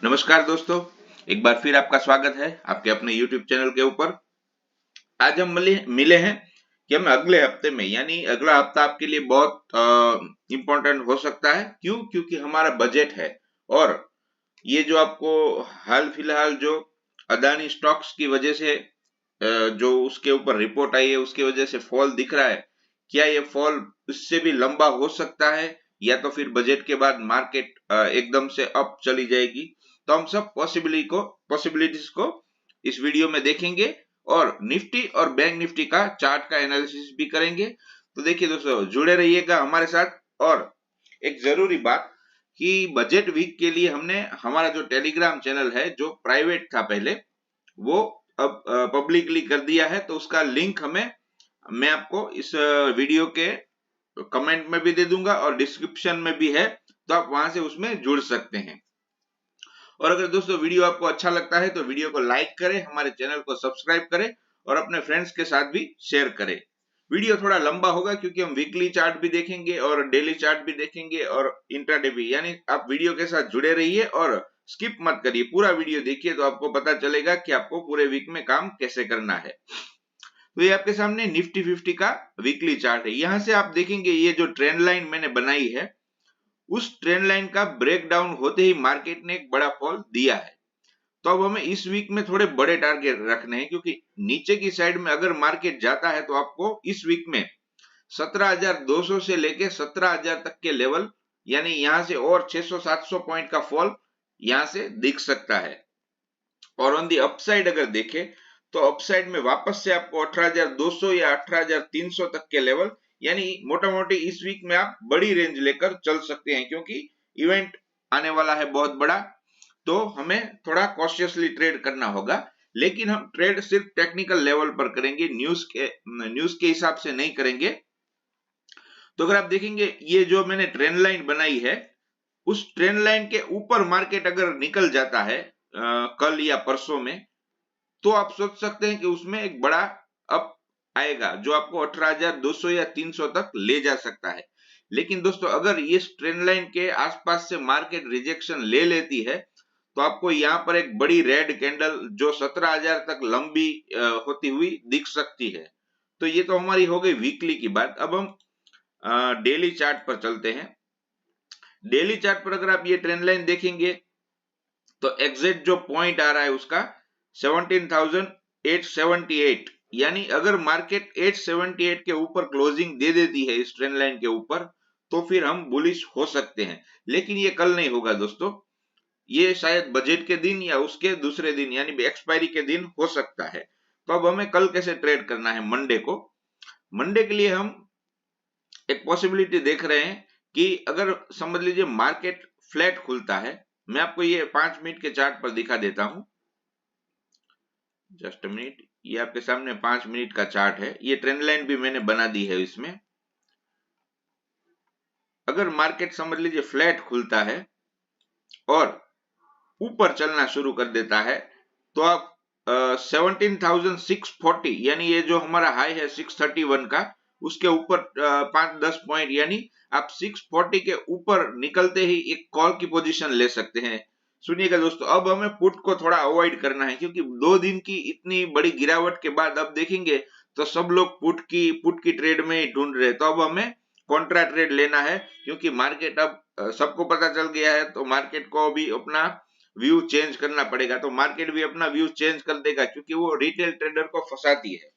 नमस्कार दोस्तों, एक बार फिर आपका स्वागत है आपके अपने YouTube चैनल के ऊपर। आज हम मिले हैं कि हम अगले हफ्ते में यानी अगला हफ्ता आपके लिए बहुत इम्पोर्टेंट हो सकता है। क्यों? क्योंकि हमारा बजट है और ये जो आपको हाल फिलहाल जो अदानी स्टॉक्स की वजह से जो उसके ऊपर रिपोर्ट आई है उसकी वजह से फॉल दिख रहा है, क्या ये फॉल इससे भी लंबा हो सकता है या तो फिर बजट के बाद मार्केट एकदम से अप चली जाएगी? तो हम सब पॉसिबिलिटीज को इस वीडियो में देखेंगे और निफ्टी और बैंक निफ्टी का चार्ट का एनालिसिस भी करेंगे। तो देखिए दोस्तों, जुड़े रहिएगा हमारे साथ। और एक जरूरी बात कि बजट वीक के लिए हमने हमारा जो टेलीग्राम चैनल है जो प्राइवेट था पहले, वो अब पब्लिकली कर दिया है। तो उसका लिंक मैं आपको इस वीडियो के कमेंट में भी दे दूंगा और डिस्क्रिप्शन में भी है, तो आप वहां से उसमें जुड़ सकते हैं। और अगर दोस्तों वीडियो आपको अच्छा लगता है तो वीडियो को लाइक करें, हमारे चैनल को सब्सक्राइब करें और अपने फ्रेंड्स के साथ भी शेयर करें। वीडियो थोड़ा लंबा होगा क्योंकि हम वीकली चार्ट भी देखेंगे और डेली चार्ट भी देखेंगे और इंट्राडे भी, यानी आप वीडियो के साथ जुड़े रहिए और स्किप मत करिए, पूरा वीडियो देखिए तो आपको पता चलेगा कि आपको पूरे वीक में काम कैसे करना है। तो ये आपके सामने निफ्टी 50 का वीकली चार्ट है। यहां से आप देखेंगे ये जो ट्रेंड लाइन मैंने बनाई है, उस ट्रेंड लाइन का ब्रेक डाउन होते ही मार्केट ने एक बड़ा फॉल दिया है। तो अब हमें इस वीक में थोड़े बड़े टारगेट रखने हैं क्योंकि नीचे की साइड में अगर मार्केट जाता है तो आपको इस वीक में 17,200 से लेके 17,000 तक के लेवल, यानी यहां से और 600-700 पॉइंट का फॉल यहां से दिख सकता है। और ऑन दी अपसाइड अगर देखें तो अपसाइड में वापस से आपको 18,200 या 18,300 तक के लेवल, यानी मोटा मोटी इस वीक में आप बड़ी रेंज लेकर चल सकते हैं क्योंकि इवेंट आने वाला है बहुत बड़ा। तो हमें थोड़ा कॉशियसली ट्रेड करना होगा, लेकिन हम ट्रेड सिर्फ टेक्निकल लेवल पर करेंगे, न्यूज के हिसाब से नहीं करेंगे। तो अगर आप देखेंगे ये जो मैंने ट्रेंड लाइन बनाई है, उस ट्रेंड लाइन के ऊपर मार्केट अगर निकल जाता है कल या परसों में, तो आप सोच सकते हैं कि उसमें एक बड़ा अप आएगा जो आपको 18,200 या 300 तक ले जा सकता है। लेकिन दोस्तों, अगर इस ट्रेंड लाइन के आसपास से मार्केट रिजेक्शन ले लेती है तो आपको यहाँ पर एक बड़ी रेड कैंडल जो 17,000 तक लंबी होती हुई दिख सकती है। तो ये तो हमारी हो गई वीकली की बात। अब हम डेली चार्ट पर चलते हैं। डेली चार्ट पर अगर आप ये ट्रेंड लाइन देखेंगे तो एग्जैक्ट जो पॉइंट आ रहा है उसका 17,878, यानी अगर मार्केट 878 के ऊपर क्लोजिंग दे देती है इस ट्रेंड लाइन के ऊपर तो फिर हम बुलिश हो सकते हैं। लेकिन ये कल नहीं होगा दोस्तों, ये शायद बजट के दिन या उसके दूसरे दिन यानी एक्सपायरी के दिन हो सकता है। तो अब हमें कल कैसे ट्रेड करना है? मंडे को, मंडे के लिए हम एक पॉसिबिलिटी देख रहे हैं कि अगर समझ लीजिए मार्केट फ्लैट खुलता है, मैं आपको ये 5 मिनट के चार्ट पर दिखा देता हूं। जस्ट मिनट, ये आपके सामने 5 मिनट का चार्ट है, ये ट्रेंड लाइन भी मैंने बना दी है इसमें। अगर मार्केट समझ लीजिए फ्लैट खुलता है और ऊपर चलना शुरू कर देता है तो आप 17,640, यानी ये जो हमारा हाई है 631 का, उसके ऊपर 5-10 पॉइंट, यानी आप 640 के ऊपर निकलते ही एक कॉल की पोजीशन ले सकते हैं। सुनिएगा दोस्तों, अब हमें पुट को थोड़ा अवॉइड करना है क्योंकि 2 दिन की इतनी बड़ी गिरावट के बाद अब देखेंगे तो सब लोग पुट की ट्रेड में ही ढूंढ रहे हैं। तो अब हमें कॉन्ट्रा ट्रेड लेना है क्योंकि मार्केट अब सबको पता चल गया है, तो मार्केट को भी अपना व्यू चेंज करना पड़ेगा। तो मार्केट भी अपना व्यू चेंज कर देगा क्योंकि वो रिटेल ट्रेडर को फंसाती है।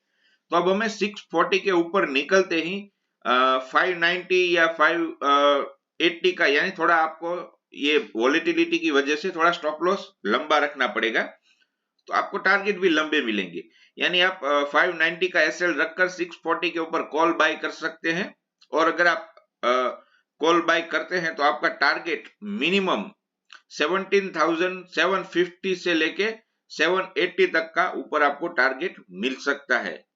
तो अब हमें 640 के ऊपर निकलते ही 590 या 580 का, यानी थोड़ा आपको ये वॉलेटिलिटी की वजह से थोड़ा स्टॉप लॉस लंबा रखना पड़ेगा, तो आपको टारगेट भी लंबे मिलेंगे। यानी आप 590 का एसएल रखकर 640 के ऊपर कॉल बाय कर सकते हैं। और अगर आप कॉल बाय करते हैं तो आपका टारगेट मिनिमम 17,750 से लेके 780 तक का ऊपर आपको टारगेट मिल सकता है।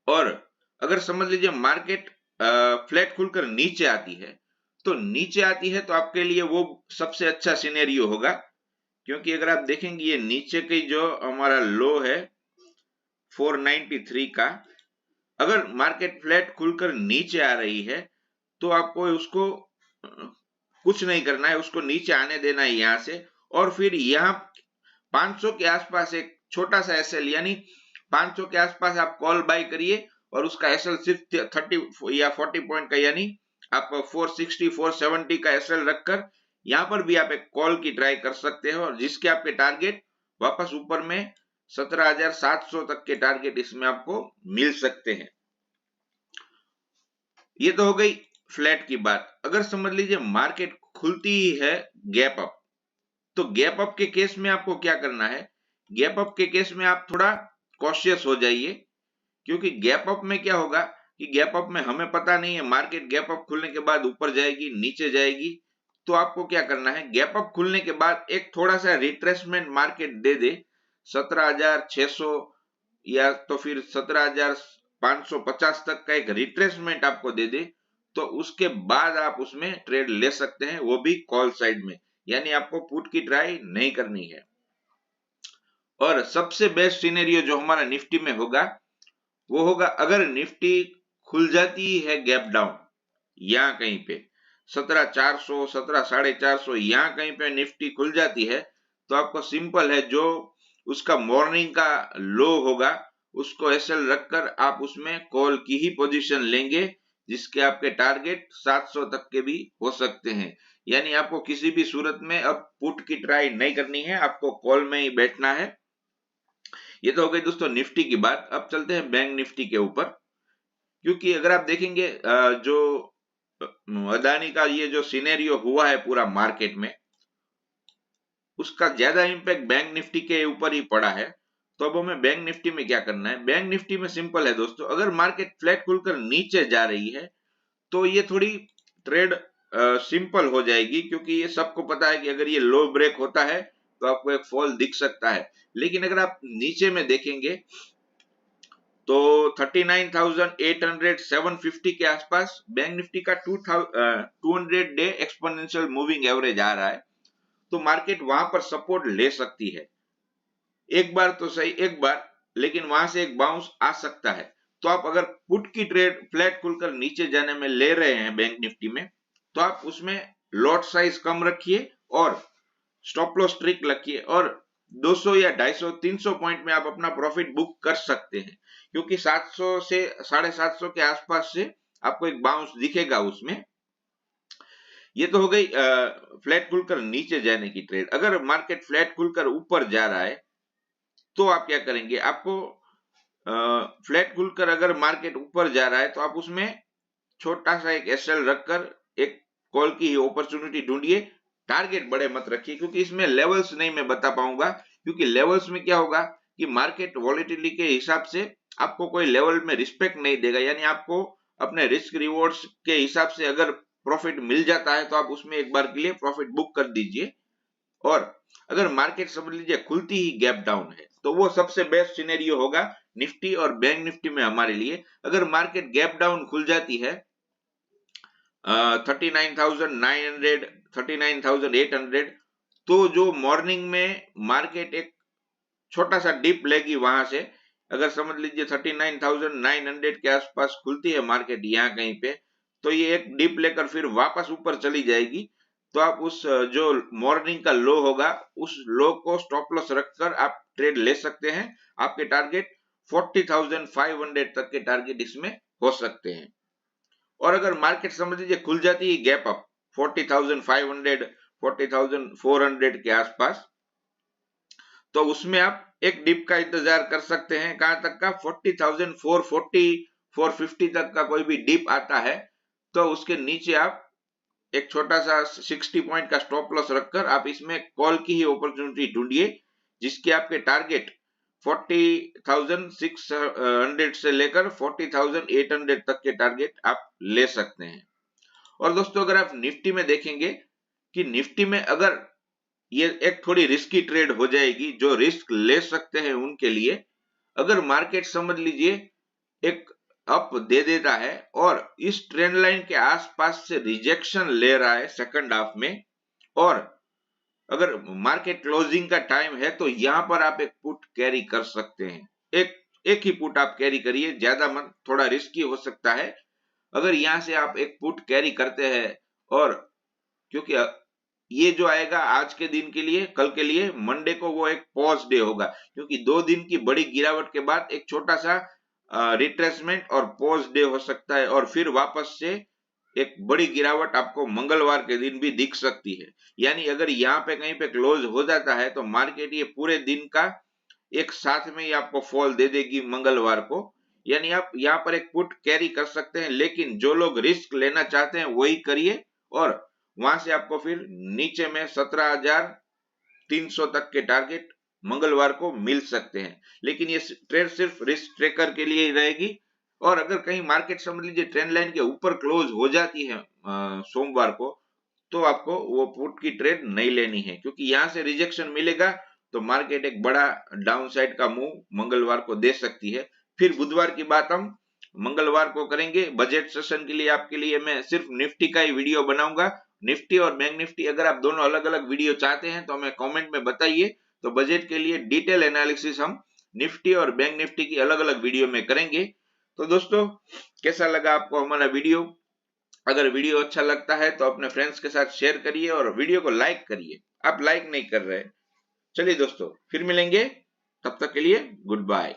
और अगर समझ लीजिए मार्केट फ्लैट खुलकर नीचे आती है, तो नीचे आती है तो आपके लिए वो सबसे अच्छा सिनेरियो होगा क्योंकि अगर आप देखेंगे ये नीचे की जो हमारा लो है 493 का, अगर मार्केट फ्लैट खुलकर नीचे आ रही है तो आपको उसको कुछ नहीं करना है, उसको नीचे आने देना है यहाँ से। और फिर यहाँ 500 के आसपास एक छोटा सा एसएल यानी 500 के आसपास आप कॉल बाय करिए और उसका एसएल सिर्फ 30 या 40 पॉइंट का यानी आप 460 470 का एसएल रखकर यहां पर भी आप एक कॉल की ट्राई कर सकते हो और जिसके आपके टारगेट वापस ऊपर में 17,700 तक के टारगेट इसमें आपको मिल सकते हैं। ये तो हो गई फ्लैट की बात। अगर समझ लीजिए मार्केट खुलती ही है गैप अप, तो गैप अप के केस में आपको क्या करना है, गैप अप के केस में आप थोड़ा कॉशियस हो जाइए, क्योंकि गैप अप में क्या होगा कि गैप अप में हमें पता नहीं है मार्केट गैप अप खुलने के बाद ऊपर जाएगी नीचे जाएगी। तो आपको क्या करना है, गैप अप खुलने के बाद एक थोड़ा सा रिट्रेसमेंट मार्केट दे दे 17,600 या तो फिर 17,550 तक का एक रिट्रेसमेंट आपको दे दे, तो उसके बाद आप उसमें ट्रेड ले सकते हैं, वो भी कॉल साइड में, यानी आपको पुट की ट्राई नहीं करनी है। और सबसे बेस्ट सिनेरियो जो हमारा निफ्टी में होगा वो होगा अगर निफ्टी खुल जाती है गैप डाउन यहां कहीं पे 17,400 17,450 यहां कहीं पे निफ्टी खुल जाती है, तो आपको सिंपल है, जो उसका मॉर्निंग का लो होगा उसको एसएल रखकर आप उसमें कॉल की ही पोजीशन लेंगे, जिसके आपके टारगेट 700 तक के भी हो सकते हैं। यानी आपको किसी भी सूरत में अब पुट की ट्राई नहीं करनी है, आपको कॉल में ही बैठना है। ये तो हो गई दोस्तों निफ्टी की बात। अब चलते हैं बैंक निफ्टी के ऊपर, क्योंकि अगर आप देखेंगे जो अदानी का ये जो सिनेरियो हुआ है पूरा मार्केट में, उसका ज्यादा इंपैक्ट बैंक निफ्टी के ऊपर ही पड़ा है। तो अब हमें बैंक निफ्टी में क्या करना है, बैंक निफ्टी में सिंपल है दोस्तों, अगर मार्केट फ्लैट खुलकर नीचे जा रही है तो ये थोड़ी ट्रेड सिंपल हो जाएगी, क्योंकि ये सबको पता है कि अगर ये लो ब्रेक होता है तो आपको एक फॉल दिख सकता है। लेकिन अगर आप नीचे में देखेंगे तो 39,800 750 के आसपास बैंक निफ्टी का 200 डे एक्सपोनेंशियल मूविंग एवरेज आ रहा है, तो मार्केट वहां पर सपोर्ट ले सकती है। एक बार तो सही, एक बार, लेकिन वहां से एक बाउंस आ सकता है। तो आप अगर पुट की ट्रेड फ्लैट खुलकर नीचे जाने में ले रहे हैं बैंक निफ्टी में, तो आप उसमें लॉट साइज कम रखिए और स्टॉप लॉस ट्रिक रखिए और 200 या 250 300 पॉइंट में आप अपना प्रॉफिट बुक कर सकते हैं, क्योंकि 700 से 750 के आसपास से आपको एक बाउंस दिखेगा उसमें। ये तो हो गई फ्लैट खुलकर नीचे जाने की ट्रेड। अगर मार्केट फ्लैट खुलकर ऊपर जा रहा है तो आप क्या करेंगे, आपको फ्लैट खुलकर अगर मार्केट ऊपर जा रहा है तो आप उसमें छोटा सा एक एसएल रखकर एक कॉल की अपॉर्चुनिटी ढूंढिए। टारगेट बड़े मत रखिए, क्योंकि इसमें लेवल्स नहीं मैं बता पाऊंगा, क्योंकि लेवल्स में क्या होगा कि मार्केट वॉलेटिलिटी के हिसाब से आपको कोई लेवल में रिस्पेक्ट नहीं देगा, यानी आपको अपने रिस्क रिवॉर्ड्स के हिसाब से अगर प्रॉफिट मिल जाता है तो आप उसमें एक बार के लिए प्रॉफिट बुक कर दीजिए। और अगर मार्केट समझ लीजिए खुलती ही गैप डाउन है तो वो सबसे बेस्ट सिनेरियो होगा निफ्टी और बैंक निफ्टी में हमारे लिए। अगर मार्केट गैप डाउन खुल जाती है 39,900 39,800, तो जो मॉर्निंग में मार्केट एक छोटा सा डिप लेगी वहां से, अगर समझ लीजिए 39,900 के आसपास खुलती है मार्केट यहाँ कहीं पे, तो ये एक डिप लेकर फिर वापस ऊपर चली जाएगी। तो आप उस जो मॉर्निंग का लो होगा उस लो को स्टॉप लॉस रखकर आप ट्रेड ले सकते हैं। आपके टारगेट 40,500 तक के टारगेट इसमें हो सकते हैं। और अगर मार्केट समझ लीजिए खुल जाती है गैप अप 40,500 40,400 के आसपास, तो उसमें आप एक डिप का इंतजार कर सकते हैं। कहां तक का, 40,440 450 तक का कोई भी डिप आता है तो उसके नीचे आप एक छोटा सा 60 पॉइंट का स्टॉप लॉस रखकर आप इसमें कॉल की ही अपॉर्चुनिटी ढूंढिए, जिसके आपके टारगेट 40,600 से लेकर 40,800 तक के टारगेट आप ले सकते हैं। और दोस्तों अगर आप निफ्टी में देखेंगे कि निफ्टी में अगर ये एक थोड़ी रिस्की ट्रेड हो जाएगी, जो रिस्क ले सकते हैं उनके लिए, अगर मार्केट समझ लीजिए एक अप दे देता है और इस ट्रेंड लाइन के आसपास से रिजेक्शन ले रहा है सेकंड हाफ में, और अगर मार्केट क्लोजिंग का टाइम है तो यहां पर आप एक पुट कैरी कर सकते हैं। एक एक ही पुट आप कैरी करिए, ज्यादा मत, थोड़ा रिस्की हो सकता है। अगर यहां से आप एक पुट कैरी करते हैं और क्योंकि ये जो आएगा आज के दिन के लिए, कल के लिए, मंडे को वो एक पॉज डे होगा, क्योंकि 2 दिन की बड़ी गिरावट के बाद एक छोटा सा रिट्रेसमेंट और पॉज डे हो सकता है, और फिर वापस से एक बड़ी गिरावट आपको मंगलवार के दिन भी दिख सकती है। यानी अगर यहाँ पे कहीं पे क्लोज हो जाता है तो मार्केट ये पूरे दिन का एक साथ में ही आपको फॉल दे देगी मंगलवार को। यानी आप यहाँ पर एक पुट कैरी कर सकते हैं, लेकिन जो लोग रिस्क लेना चाहते हैं वही करिए, और वहां से आपको फिर नीचे में 17,300 तक के टारगेट मंगलवार को मिल सकते हैं। लेकिन ये ट्रेड सिर्फ रिस्क ट्रेकर के लिए ही रहेगी, और अगर कहीं मार्केट समझ लीजिए ट्रेंड लाइन के ऊपर क्लोज हो जाती है सोमवार को, तो आपको वो पुट की ट्रेड नहीं लेनी है, क्योंकि यहां से रिजेक्शन मिलेगा तो मार्केट एक बड़ा डाउनसाइड का मूव मंगलवार को दे सकती है। फिर बुधवार की बात हम मंगलवार को करेंगे। बजट सेशन के लिए आपके लिए मैं सिर्फ निफ्टी का ही वीडियो बनाऊंगा। निफ्टी और बैंक निफ्टी अगर आप दोनों अलग अलग वीडियो चाहते हैं तो हमें कमेंट में बताइए, तो बजट के लिए डिटेल एनालिसिस हम निफ्टी और बैंक निफ्टी की अलग अलग वीडियो में करेंगे। तो दोस्तों, कैसा लगा आपको हमारा वीडियो? अगर वीडियो अच्छा लगता है तो अपने फ्रेंड्स के साथ शेयर करिए और वीडियो को लाइक करिए। आप लाइक नहीं कर रहे। चलिए दोस्तों, फिर मिलेंगे, तब तक के लिए गुड बाय।